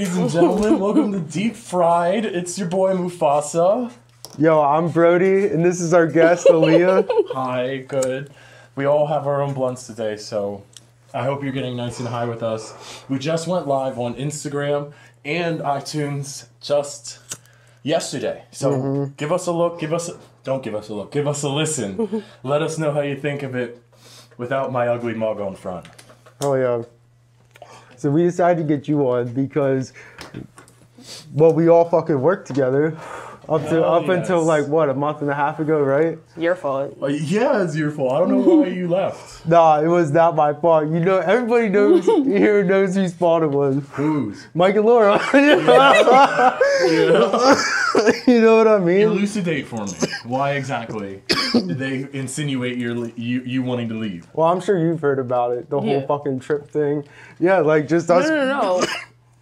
Ladies and gentlemen, welcome to Deep Fried. It's your boy Mufasa. Yo, I'm Brody, and this is our guest, Aaliyah. Hi, good. We all have our own blunts today, so I hope you're getting nice and high with us. We just went live on Instagram and iTunes just yesterday. So give us a look, don't give us a look, give us a listen. Let us know how you think of it without my ugly mug on front. Oh, yeah. So we decided to get you on because, well, we all fucking worked together until like, what, a month and a half ago, right? Your fault. Yeah, it's your fault. I don't know why you left. Nah, it was not my fault. You know, everybody knows here knows whose fault it was. Whose? Mike and Laura. Yeah. You know what I mean? Elucidate for me. Why exactly did they insinuate you wanting to leave? Well, I'm sure you've heard about it, the whole fucking trip thing. Yeah, like just us. No.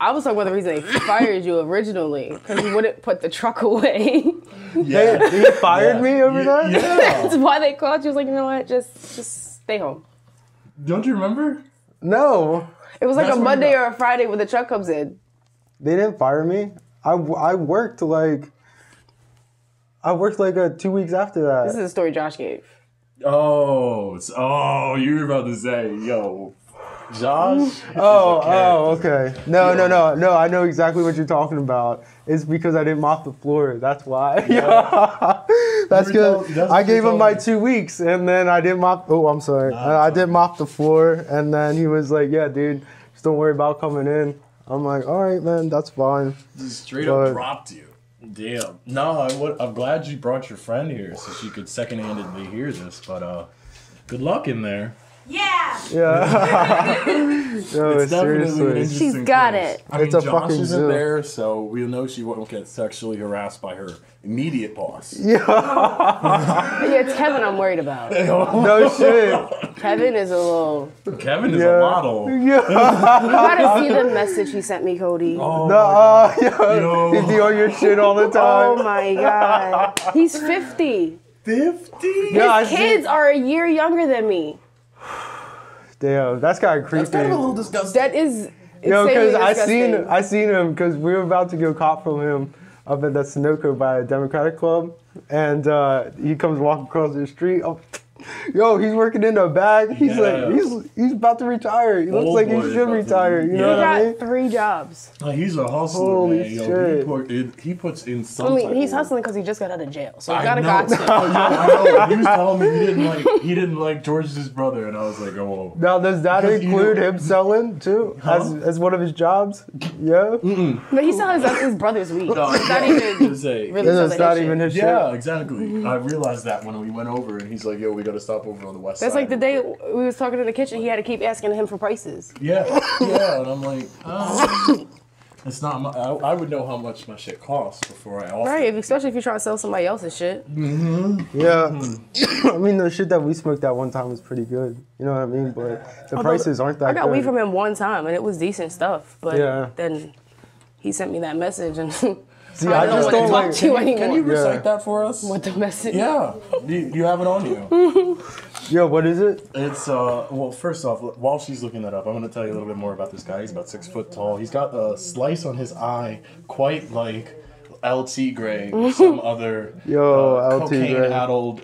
I was talking about the reason they fired you originally, because you wouldn't put the truck away. Yeah. They fired me over that? Yeah. That's why they called you. Was like, you know what, just stay home. Don't you remember? No. It was like That's a when Monday or a Friday when the truck comes in. They didn't fire me. I worked like 2 weeks after that. This is the story Josh gave. Oh, you were about to say, yo, Josh? Okay. No. I know exactly what you're talking about. It's because I didn't mop the floor. That's why. Yeah. That's because I gave him my 2 weeks, and then I didn't mop. Oh, I'm sorry. I didn't mop the floor, and then he was like, "Yeah, dude, just don't worry about coming in." I'm like, "All right, man, that's fine." Just straight up dropped you. Damn. No, I'm glad you brought your friend here so she could second-handedly hear this, but good luck in there. Yeah. Yeah. No, It's definitely an seriously. interesting She's got place. it. I mean, It's a Josh fucking isn't zoo. there, so we know she won't get sexually harassed by her immediate boss. Yeah. Yeah, it's Kevin I'm worried about. No shit. Kevin is a little... Kevin is a model. Yeah. You gotta see the message he sent me, Cody. Oh, Yo. He'd be on your shit all the time. Oh my God. He's 50. 50? Yeah, His kids are a year younger than me. Damn, that's kind of creepy. That's kind of a little disgusting. That is Yo, because disgusting. I seen him because we were about to go cop from him up at that Sunoco by a Democratic club, and he comes walking across the street. Yo, he's working in the bag. He's like he's about to retire. He looks like he should retire. You know what I mean? He got 3 jobs. He's a hustler, Holy man. shit. Yo, he puts in some. I mean, type he's of- hustling because he just got out of jail. So he I got a know. godsend. I know. He was telling me he didn't like George's brother, and I was like, oh. Now, does that Because include him selling too as one of his jobs? Yeah. But he sells his brother's weed. No, It's not yeah, even to say. really It's selling not his even shit. his shit. Yeah, exactly. I realized that when we went over, and he's like, "Yo, we got to stop over on the west That's side." like the day we was talking in the kitchen. He had to keep asking him for prices. Yeah, and I'm like, it's not. I would know how much my shit costs before I offer. Right, especially if you're trying to sell somebody else's shit. Yeah. I mean, the shit that we smoked that one time was pretty good. You know what I mean? But the prices aren't that I got good. weed from him one time, and it was decent stuff. But Yeah. then he sent me that message, and See, I I don't just want to don't talk like. to you anymore. Can you recite Yeah. that for us? What the message? Yeah, you have it on you. Yo, what is it? It's well, first off, while she's looking that up, I'm gonna tell you a little bit more about this guy. He's about 6 foot tall. He's got a slice on his eye, quite like LT Gray or some other LT cocaine Gray. addled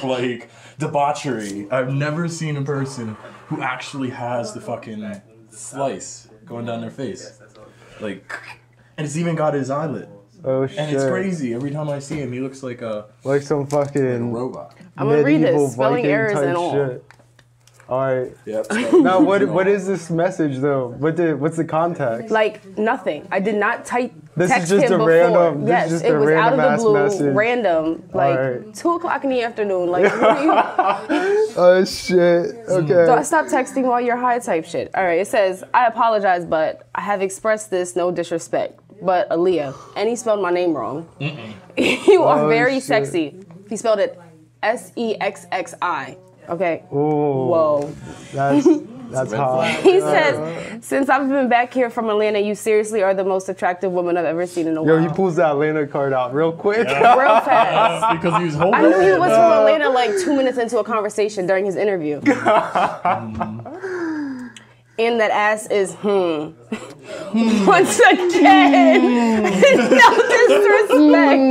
like debauchery. I've never seen a person who actually has the fucking slice going down their face, like, and it's even got his eyelid. Oh shit. And it's crazy. Every time I see him, he looks like a Like some fucking robot. I'm gonna read medieval this. Spelling Viking errors type and all. shit. All right. Yep. Now, what is this message though? What's the context? Like nothing. I did not type. This is text just him a before. random- this Yes, is just it a was out of random the ass blue, message. random, like Alright. 2:00 in the afternoon. Like, what are you? Oh shit. Okay. So I stopped texting while you're high type shit. All right, it says, I apologize, but I have expressed this no disrespect. But Aaliyah, and he spelled my name wrong. You are Oh, very shit. sexy. He spelled it SEXXI. Okay. Ooh. Whoa. That's hot. He says, since I've been back here from Atlanta, you seriously are the most attractive woman I've ever seen in a Yo, while. he pulls that Atlanta card out real quick. Real fast. Because he was holding I knew he it. was from Atlanta like 2 minutes into a conversation during his interview. And that ass is, Once again, no disrespect.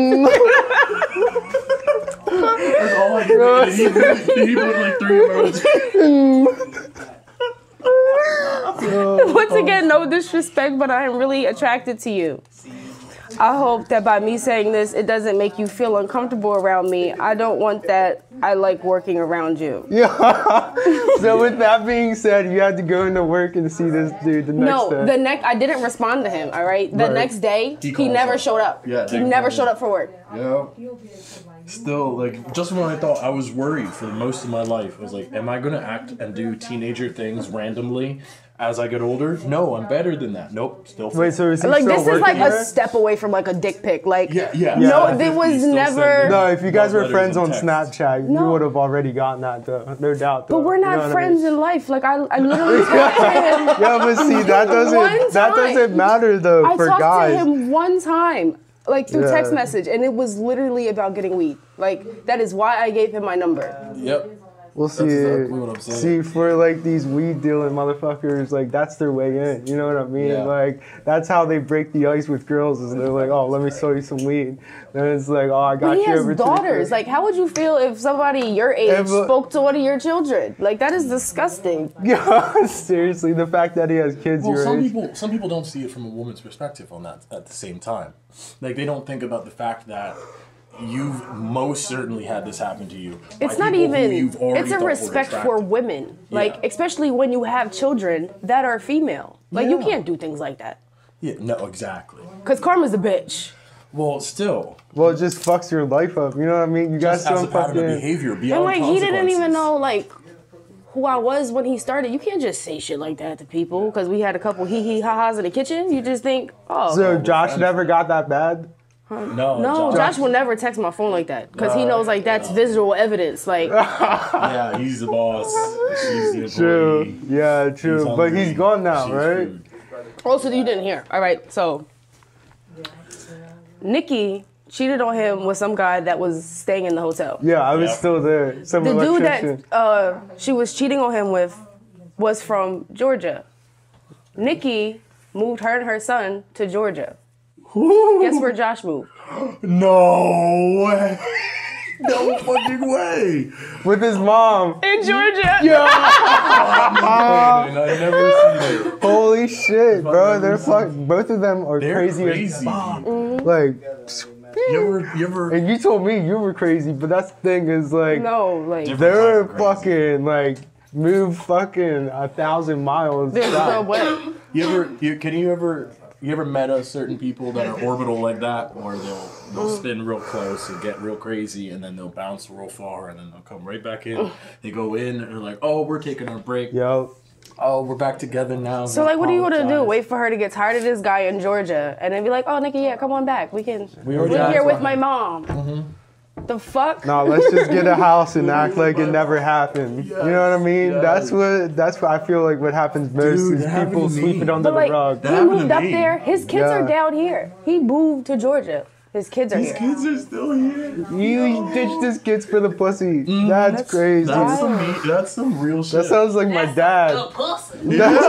That's all I did. He put like 3 emojis. Once again, no disrespect, but I am really attracted to you. I hope that by me saying this, it doesn't make you feel uncomfortable around me. I don't want that. I like working around you. Yeah. So with that being said, you had to go into work and see this dude the next day. I didn't respond to him, all right? The next day, he never showed up. Yeah, he never showed up for work. Yeah. Still, like, just when I thought I was worried for most of my life, I was like, am I going to act and do teenager things randomly as I get older? No, I'm better than that. Nope, still. Wait, so is he like, still this is like working a step away from like a dick pic. Like, Yeah. No, there was never. No, if you guys were friends on text. Snapchat, you would have already gotten that, though. No doubt. Though. But we're not You know what friends I mean? in life. Like, I literally talked to him. Yeah, but see, that doesn't matter though I for talked guys. to him one time, like through Yeah. text message, and it was literally about getting weed. Like, that is why I gave him my number. Yep. We'll see. That's exactly what I'm saying. See, for like these weed dealing motherfuckers, like that's their way in. You know what I mean? Yeah. Like that's how they break the ice with girls. Is they're like, oh, let me sell you some weed. Then it's like, oh, I got But he you has over to the daughters. crib. Like, how would you feel if somebody your age spoke to one of your children? Like, that is disgusting. Yeah, seriously, the fact that he has kids Well, your age. some people don't see it from a woman's perspective on that at the same time. Like, they don't think about the fact that you've most certainly had this happen to you. It's by not people who even, you've already it's a thought were respect for attractive. women. Like, Yeah. especially when you have children that are female. Like, you Yeah. can't do things like that. Yeah, no, exactly. Because karma's a bitch. Well, still, Well, it just fucks your life up. You know what I mean? You guys just as a don't pattern of fucking. behavior beyond And, like, he didn't even consequences. know, like, who I was when he started. You can't just say shit like that to people because we had a couple hee-hee ha-has in the kitchen. You just think, oh. So Josh never got that bad. No, Josh will never text my phone like that because he knows, like, that's visual evidence. Like, Yeah, he's the boss. She's the True. employee. Yeah, true. But hungry. he's gone now, She's right? food. also, you didn't hear. All right, so Nikki cheated on him with some guy that was staying in the hotel. Yeah, I was Yeah. still there. Some The dude electrician. that she was cheating on him with was from Georgia. Nikki moved her and her son to Georgia. Guess where Josh moved? No way. No fucking way. With his mom. In Georgia. I never seen it. Holy shit, bro. They're both of them are They're crazy, crazy. as fuck. Like, You ever? and you told me you were crazy, but that's the thing is like, No, like, Different they're type of crazy. fucking like move fucking 1,000 miles. there's no way. You ever met certain people that are orbital like that, where they'll spin real close and get real crazy, and then they'll bounce real far, and then they'll come right back in. They go in and they're like, "Oh, we're taking our break. Yo, Oh, we're back together now." So, like, what are you gonna do? Apologize. Wait for her to get tired of this guy in Georgia and then be like, oh, Nikki, yeah, come on back. We're already here asked with why. my mom. The fuck? nah, let's just get a house and act like it never happened. You know what I mean? Yes. That's what I feel like what happens most Dude, is that happened people to me. sweep it under But, like, the rug. he happened to moved up me. there. His kids are Yeah. down here. He moved to Georgia. His kids are These here. kids are still here. You ditched his kids for the pussy. That's crazy. That's some real shit. That sounds like my dad. Good pussy. That's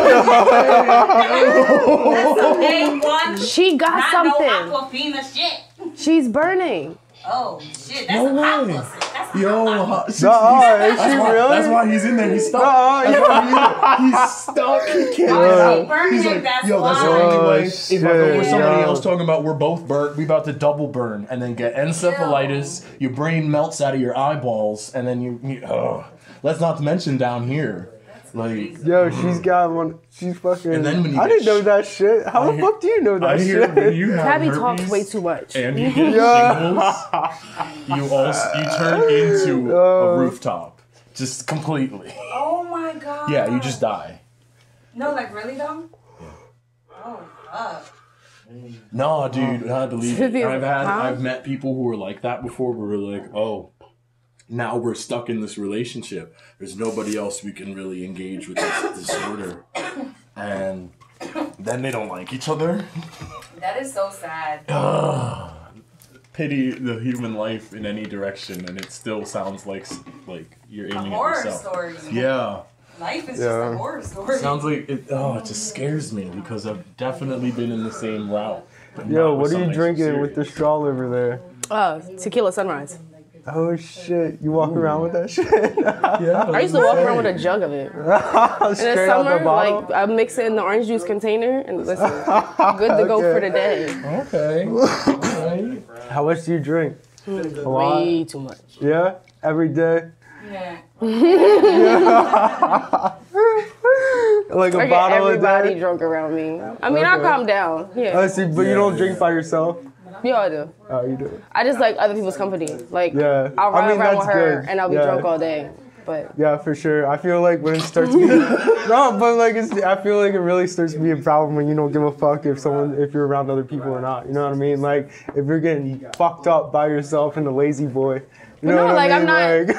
That's some A1. She got Not something. no Aquafina shit. She's burning. Oh shit, that's No some hot way. pussy. That's Yo, hot pussy. hot- is she really? That's why he's in there. He's stuck. Nuh-uh, That's why he's stuck. He can't get Oh, out. she burning He's it, like, that's yo, that's the why. only Oh, way. If I go with shit, somebody yo. else talking about we're both burnt, we about to double burn and then get encephalitis. Your brain melts out of your eyeballs, and then you let's not mention down here. Like, Yo, she's got one. She's fucking. And then when you I get didn't know that shit. How the fuck do you know that I hear when shit? you have Tabby herpes talks way too much. and you get shingles, you turn into a rooftop, just completely. Oh my god. Yeah, you just die. No, like really though? Oh fuck. No, dude, I believe it. Huh? I've met people who were like that before. Where we're like, oh, now we're stuck in this relationship. There's nobody else we can really engage with this disorder, and then they don't like each other. That is so sad. Pity the human life in any direction, and it still sounds like you're aiming at Horror yourself. story. Yeah. Life is just a horror story. Sounds like it. Oh, it just scares me because I've definitely been in the same route. Yo, what are you drinking with the straw over there? Tequila Sunrise. Oh shit! You walk around with that shit? Yeah. I used to walk around with a jug of it. In the summer, like I mix it in the orange juice container and listen, good to go for the day. Okay. Alright. How much do you drink? A lot? Way too much. Yeah? Every day? Yeah. Like a I get bottle a everybody day? drunk around me. I mean, I calm down. Yeah. I see, but you don't drink by yourself? Yeah, I do. Oh, you do? I just like other people's company. Like, Yeah. I'll ride around with that's her good. and I'll be Yeah. drunk all day. But Yeah, for sure. I feel like when it starts being no, but like I feel like it really starts to be a problem when you don't give a fuck if you're around other people or not. You know what I mean? Like if you're getting fucked up by yourself and a lazy boy. You know what I mean?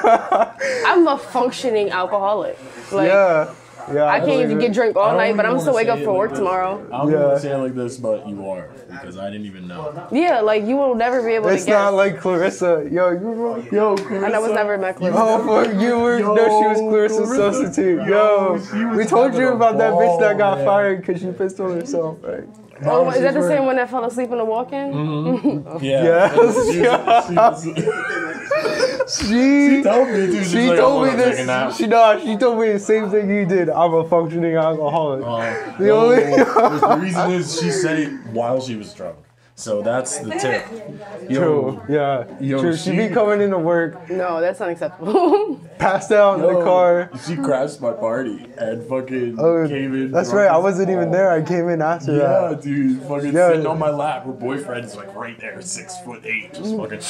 I'm a functioning alcoholic. Like, yeah. I can't even get drunk all night, but I'm still wake up for work tomorrow. I don't want to say it like this, but you are, because I didn't even know. Yeah, like you will never be able to It's guess. not like Clarissa. Yo, Clarissa. And I was never met Clarissa. Oh, fuck, you were. No, she was Clarissa's substitute. Yo, we told you about that bitch that got fired because she pissed on herself, right? Oh, is that the same one that fell asleep in the walk-in? Yeah. She told me, dude. She told me this. She told me the same thing you did. I'm a functioning alcoholic. The reason is she said it while she was drunk. So that's the tip. True. Yeah. True. She be coming into work, No, that's unacceptable. passed out in the car. She crashed my party and fucking came in. That's right. I wasn't even there. I came in after that. Yeah, dude. Fucking sitting on my lap. Her boyfriend's like right there, 6'8", just fucking.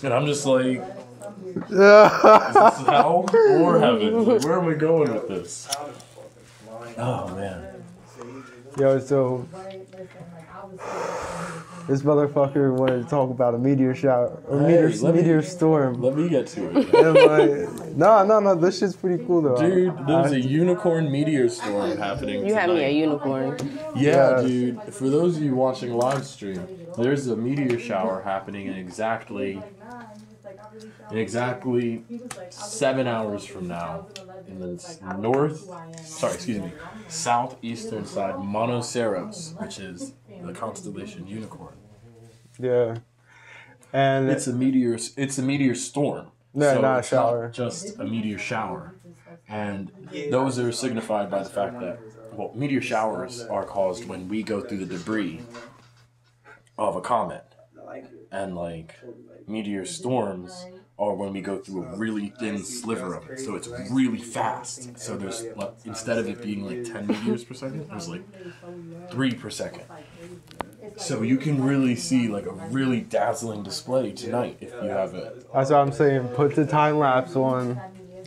And I'm just like, is this hell or heaven? Like, where are we going with this? Oh man. Yo, so this motherfucker wanted to talk about a meteor shower or meteor storm. Let me get to it. And I'm like, no, this shit's pretty cool though. Dude, there's a unicorn meteor storm happening You had me tonight. a unicorn. Yeah, dude. For those of you watching live stream, there's a meteor shower happening in exactly 7 hours from now in the southeastern side, Monoceros, which is the constellation Unicorn. Yeah. And It's a meteor storm. No, So not a it's shower. just a meteor shower. And those are signified by the fact that, well, meteor showers are caused when we go through the debris of a comet. And, like, meteor storms are when we go through a really thin sliver of it. So it's really fast. So there's, like, instead of it being, like, 10 meteors per second, there's, like, 3 per second. So you can really see, like, a really dazzling display tonight if you have it. that's what I'm saying. Put the time lapse on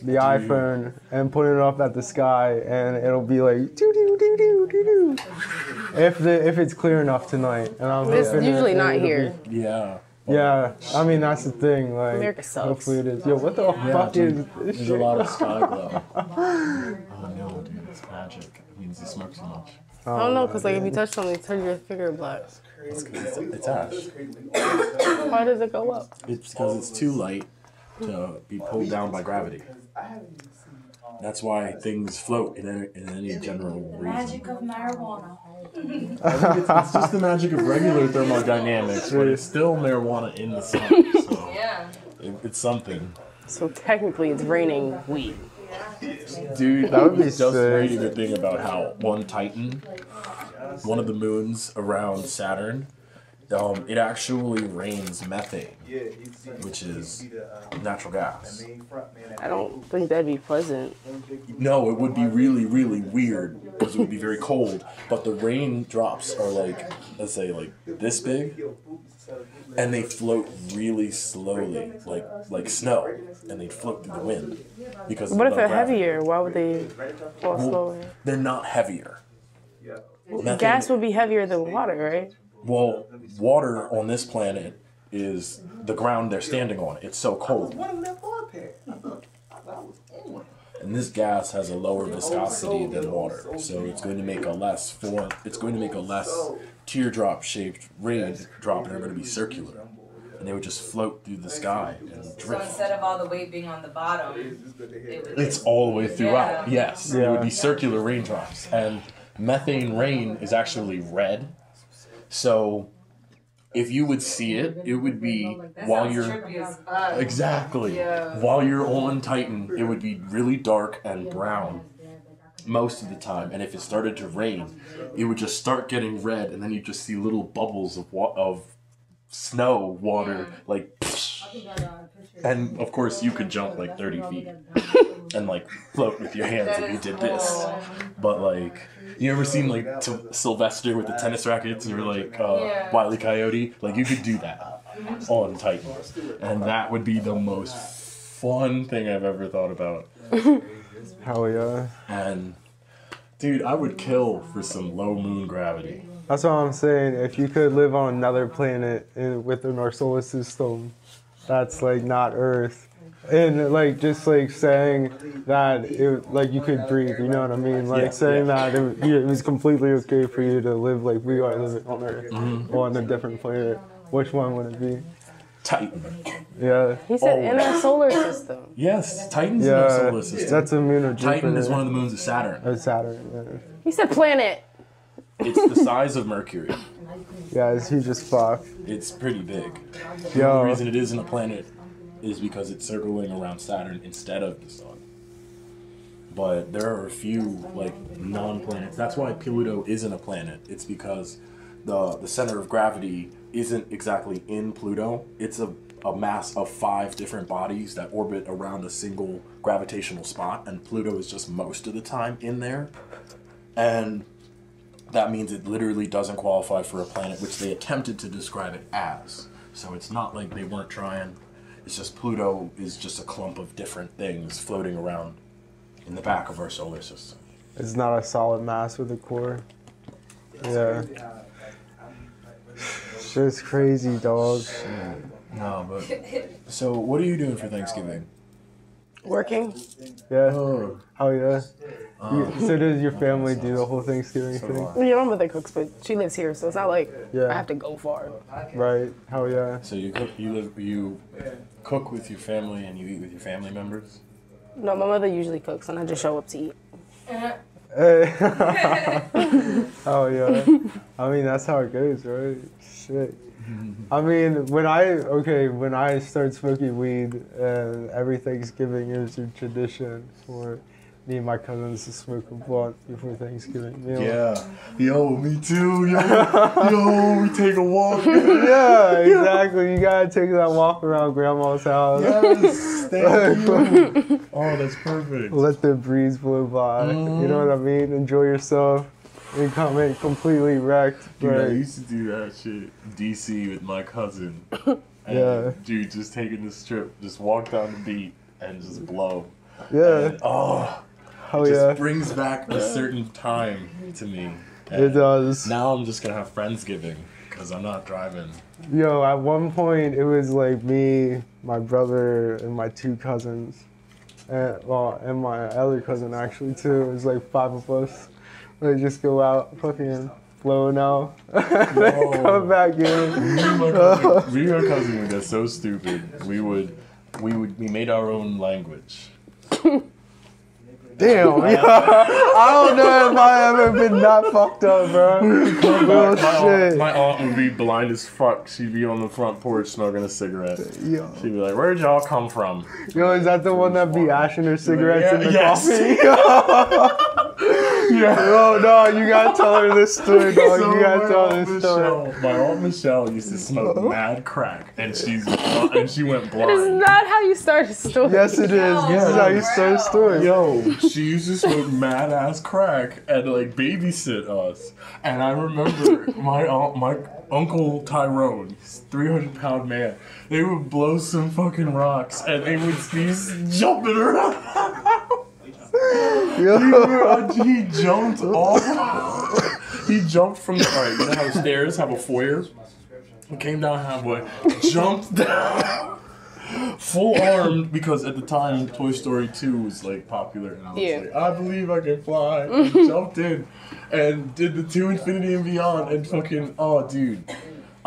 the iPhone and put it up at the sky, and it'll be like doo doo doo doo doo doo. If it's clear enough tonight, and I'm It's hoping usually it'll not be- here. Yeah. Yeah, I mean that's the thing. Like, America sucks. hopefully it is. Yo, what the Yeah, fuck dude, is this there's shit? a lot of sky glow. Oh no, dude, it's magic. It means you smoke so much. I don't know, because like if you touch something, it turns your finger black. It's ash. Why does it go up? It's because it's too light to be pulled down by gravity. That's why things float in any general reason. Magic of marijuana. It's just the magic of regular thermodynamics, but it's still marijuana in the sun. So Yeah. it's something. So technically it's raining weed. Dude, That would be just sick. reading the thing about how one Titan, one of the moons around Saturn, it actually rains methane, which is natural gas. I don't think that'd be pleasant. No, it would be really, really weird because it would be very cold, but the raindrops are like, let's say like this big, and they float really slowly, like snow, and they float through the wind. Because What if of they're gravity. heavier? Why would they fall slower? They're not heavier. Methane- Gas would be heavier than water, right? Well, water on this planet is the ground they're standing on. It's so cold. And this gas has a lower viscosity than water, so it's going to make a less teardrop shaped raindrop, and they're going to be circular. and they would just float through the sky and So drift. instead of all the weight being on the bottom, It's all the way throughout. Yeah. Yes, it would be circular raindrops, and methane rain is actually red. So if you would see it, it would be while you're exactly while you're on Titan, it would be really dark and brown most of the time. And if it started to rain, it would just start getting red, and then you just see little bubbles of snow water like. And of course, you could jump like 30 feet and like float with your hands if you did this. But like, you ever seen like Sylvester with the tennis rackets or like Wile E. Coyote? Like, you could do that on Titan, and that would be the most fun thing I've ever thought about. Hell yeah. And dude, I would kill for some low moon gravity. That's what I'm saying. If you could live on another planet within our solar system, that's like not Earth, and like just like saying that it like you could breathe, you know what I mean? Like saying that it was completely okay for you to live like we are living on Earth or on a different planet. Which one would it be? Titan. Yeah. He said in our solar system. Yes, Titan's in our solar system. That's a moon of Jupiter. Titan is one of the moons of Saturn. Of Saturn. Yeah. He said planet. It's the size of Mercury. Yeah, it's huge as fuck. It's pretty big. The Yo. only reason it isn't a planet is because it's circling around Saturn instead of the sun. But there are a few like non-planets. That's why Pluto isn't a planet. It's because the center of gravity isn't exactly in Pluto. It's a mass of 5 different bodies that orbit around a single gravitational spot, and Pluto is just most of the time in there. And that means it literally doesn't qualify for a planet, which they attempted to describe it as. So it's not like they weren't trying. It's just Pluto is just a clump of different things floating around in the back of our solar system. It's not a solid mass with a core. Yeah. Shit's crazy, dog. No, but... So what are you doing for Thanksgiving? Working. Yeah. Oh. Oh yeah. So does your family do the whole Thanksgiving thing? Yeah, my mother cooks, but she lives here, so it's not like I have to go far. Right. Hell yeah. So you cook with your family and you eat with your family members? No, my mother usually cooks, and I just show up to eat. Hey. Oh yeah. I mean, that's how it goes, right? Shit. I mean, when I started smoking weed, every Thanksgiving it was a tradition for me and my cousins to smoke a blunt before Thanksgiving meal. Yeah. Yo, me too. Yo, we take a walk. Yeah, exactly. You gotta take that walk around grandma's house. Yes, thank you. Oh, that's perfect. Let the breeze blow by. You know what I mean? Enjoy yourself. And come in completely wrecked. Dude, I Right. used to do that shit in DC with my cousin. And Yeah. Dude, just taking this trip, just walk down the beat and just blow. Yeah. And, oh, Oh it just yeah. brings back a certain time to me. It And does. now I'm just gonna have Friendsgiving because I'm not driving. Yo, at one point it was like me, my brother, and my 2 cousins. And my other cousin actually too. It was like 5 of us. We just go out fucking blowing out. Whoa. Come back in. Me and my cousin would get so stupid. We made our own language. Damn, yeah. I don't know if I ever been that fucked up, bro. Real shit. My aunt would be blind as fuck. She'd be on the front porch smoking a cigarette. Yo. She'd be like, "Where'd y'all come from?" Yo, is that the one that be ashing her cigarettes in the Yes. coffee? Yeah. Oh no, you gotta tell her this story, dog. So You gotta tell this story. My aunt Michelle used to smoke mad crack, and she went That is blind. not how you start a story. Yes, it is. This is how you start a story. Yo, she used to smoke mad ass crack and like babysit us. And I remember my uncle Tyrone, he's a 300-pound man. They would blow some fucking rocks, and they would be jumping around. Yo. He jumped off. He jumped from the. Alright, you know how the stairs have a foyer? He came down halfway, jumped down, full armed, because at the time Toy Story 2 was like popular, and I was like, I believe I can fly. And jumped in and did the 2 Infinity and Beyond, and fucking, oh dude.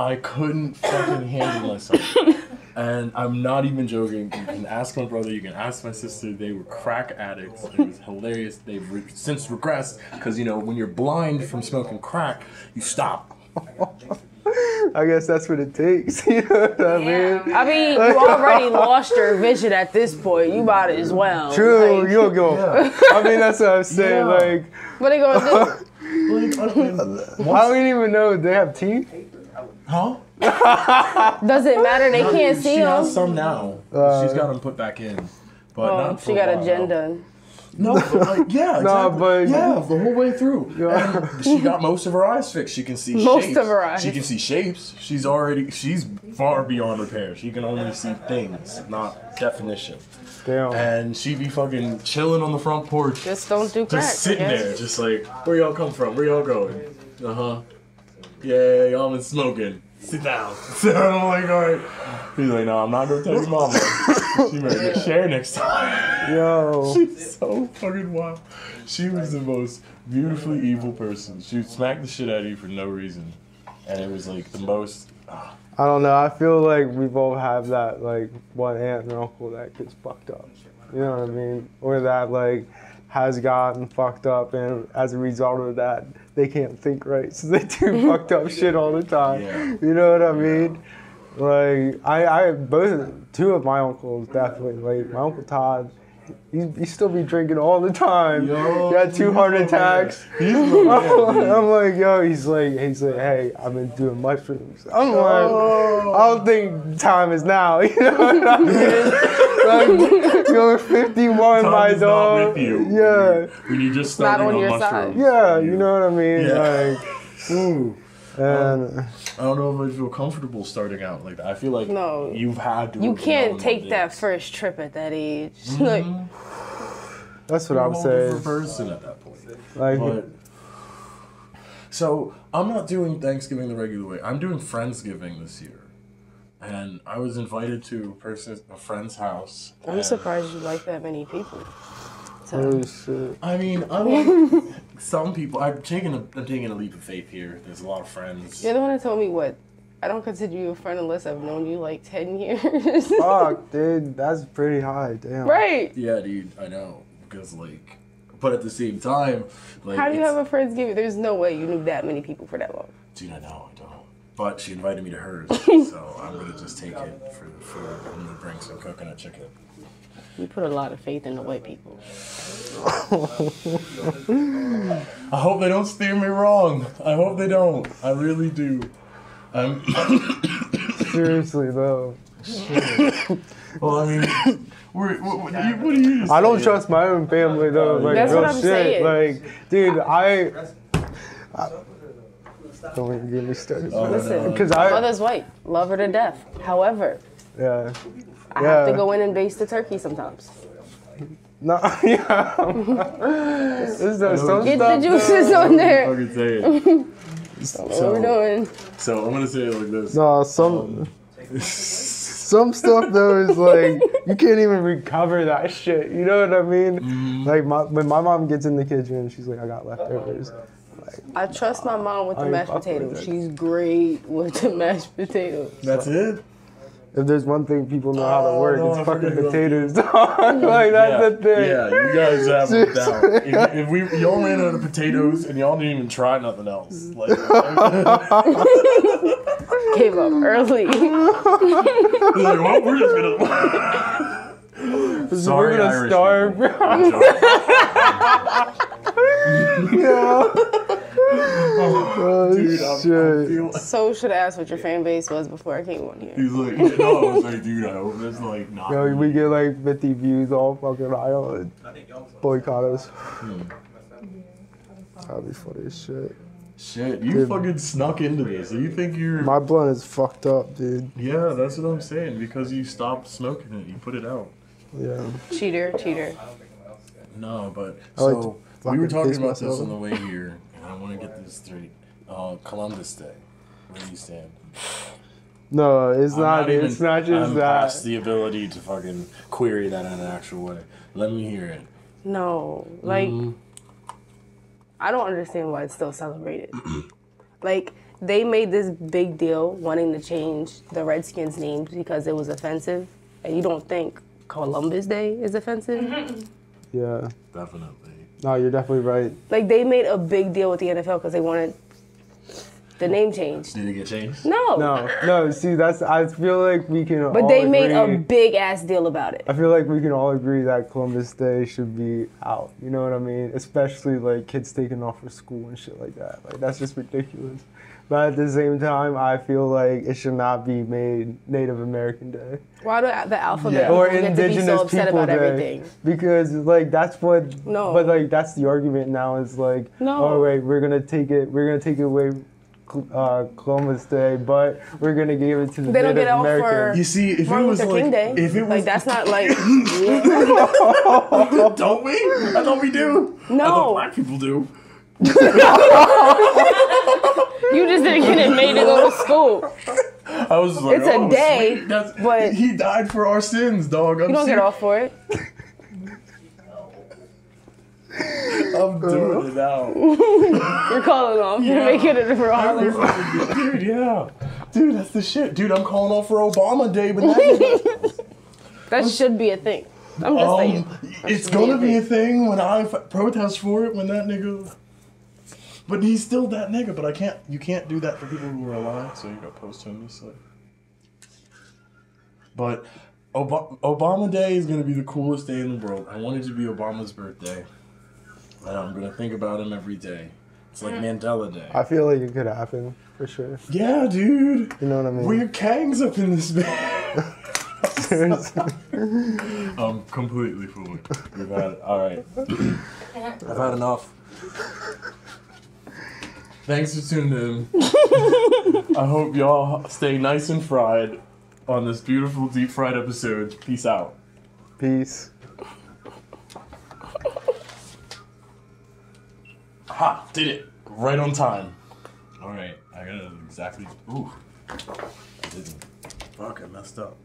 I couldn't fucking handle myself. And I'm not even joking. You can ask my brother, you can ask my sister. They were crack addicts. It was hilarious. They've since regressed because, you know, when you're blind from smoking crack, you stop. I guess that's what it takes. You know what I mean? I mean, you already lost your vision at this point. You might as well. True, Like, you'll go. I mean, that's what I'm saying. Yeah. Like, what are they gonna do? Like, I don't even know. They have teeth? huh? Does it matter? They can't see She has them. some now. She's got them put back in. But Oh, not for she got a a while. gen done. No, but like, yeah, exactly. No, but- yeah, the whole way through. And she got most of her eyes fixed. She can see Most shapes. of her eyes. She can see shapes. She's far beyond repair. She can only see things, not definition. Damn. And she be fucking chilling on the front porch. Just don't do crack. Just sitting I guess. there, just like, where y'all come from? Where y'all going? Uh-huh. Yeah, y'all been smoking. Sit down. So I'm like, all right. He's like, no, I'm not gonna tell your mama. She better share next time. Yo. She's so fucking wild. She was the most beautifully evil person. She would smack the shit out of you for no reason. And it was like the most... I don't know. I feel like we both have that, like, one aunt and uncle that gets fucked up. You know what I mean? Or that, like, has gotten fucked up, and as a result of that, they can't think right. So they do fucked up shit all the time. Yeah. You know what I mean? Like, two of my uncles, definitely. Like, my Uncle Todd, he still be drinking all the time. Yo, he had 2 heart attacks. He's the man, dude. I'm like, yo, he's like, hey, I've been doing mushrooms. I'm like, I don't think time is now. You know what I mean? Like, you're 51, Time my is not dog. with you. Yeah, When you just Not started on on your mushrooms. side. yeah, you know what I mean? Yeah. Like, ooh. And I don't know if I feel comfortable starting out like that. I feel like No. you've had to. You have can't known take what that it is. first trip at that age. Mm-hmm. Like, that's what You're I'm a whole saying. different person at that point. Like, But so I'm not doing Thanksgiving the regular way. I'm doing Friendsgiving this year, and I was invited to a friend's house. I'm and- surprised you like that many people. oh shit. I mean, I like some people. I'm taking a leap of faith here. There's a lot of friends. You're the one that told me what? I don't consider you a friend unless I've known you like 10 years. Fuck, dude, that's pretty high. Damn. Right. Yeah, dude, I know because like, but at the same time, like, How do you it's- have a Friendsgiving? There's no way you knew that many people for that long. Dude, I know, I don't. But she invited me to hers, so I'm gonna just take it for the food. I'm gonna bring some coconut chicken. You put a lot of faith in the white people. I hope they don't steer me wrong. I hope they don't. I really do. I'm. Seriously though. Well, I mean, what do you? I don't trust my own family though. Like, That's real what I'm shit. saying. Like, dude, I don't even get me started. Listen, Because my I, mother's white. Love her to death. However, yeah. I have to go in and baste the turkey sometimes. No, yeah. This is some Get stuff. the juices on there. Fucking say it. What we're doing. So I'm gonna say it like this. No, some stuff though is like you can't even recover that shit. You know what I mean? Like when my mom gets in the kitchen, she's like, "I got leftovers." I trust my mom with the I ain't mashed fuck with potatoes. it. She's great with the mashed potatoes. That's it. If there's one thing people know how to work, no, I it's fucking forgot about potatoes. Like that's the thing. Yeah, you guys have it down. If y'all ran out of potatoes and y'all didn't even try nothing else, like Gave up early. like, well, we're just gonna. Sorry, We're gonna Irish starve. people. I'm joking. Yeah. Oh, Dude, shit. feel. So should have asked what your fan base was before I came on here. He's like, no, I was like, dude, I hope that's like not. Yo, we get like 50 views all fucking island. Boycott us. That'd be funny as shit. Shit, you Dude. fucking snuck into this. You think you're. My blunt is fucked up, dude. Yeah, that's what I'm saying. Because you stopped smoking it, you put it out. Yeah. Cheater, cheater. No, but I like so to we were fucking talking taste about this myself. on the way here, and I want to get this straight. Columbus Day. Where do you stand? No, it's I'm not. even- It's not just I'm that. past the ability to fucking query that in an actual way. Let me hear it. No, like, I don't understand why it's still celebrated. Like, they made this big deal wanting to change the Redskins' names because it was offensive. And you don't think Columbus Day is offensive? Yeah. Definitely. No, you're definitely right. Like, they made a big deal with the NFL because they wanted the name changed. Did it get changed? No. See, I feel like we can. But all they made agree, a big ass deal about it. I feel like we can all agree that Columbus Day should be out. You know what I mean? Especially like kids taking off for school and shit like that. Like that's just ridiculous. But at the same time, I feel like it should not be made Native American Day. Why do the alphabet Or people get to be Indigenous so upset People about Day. everything? Because like that's what. No. But like that's the argument now is like, No. oh wait, we're gonna take away Columbus Day, but we're gonna give it to the They don't Native get off Americans. You see, if Martin it was Luther like, King Day. if it was Like, that's not like. don't we? I thought we do. No. I thought black people do. You just didn't get it made to go to school. I was like, It's a day, sweet. That's, but- he died for our sins, dog. You don't get off for it. I'm doing it now. You're calling off. You're making it for all. Dude, yeah. Dude, that's the shit. Dude, I'm calling off for Obama Day, but that That should be a thing. I'm just saying. it's gonna be a thing when I protest for it when that nigga. But he's still that nigga. But you can't do that for people who are alive. So you gotta post him. But Obama Day is gonna be the coolest day in the world. I want it to be Obama's birthday, and I'm gonna think about him every day. It's like Mandela Day. I feel like it could happen for sure. Yeah, dude. You know what I mean? We're Kangs up in this bitch. I'm completely fooled. We've had it. All right. I've had enough. Thanks for tuning in. I hope y'all stay nice and fried on this beautiful deep fried episode. Peace out. Peace. Ha! Did it. Right on time. All right. I got it exactly. Ooh. I didn't. Fuck, I messed up.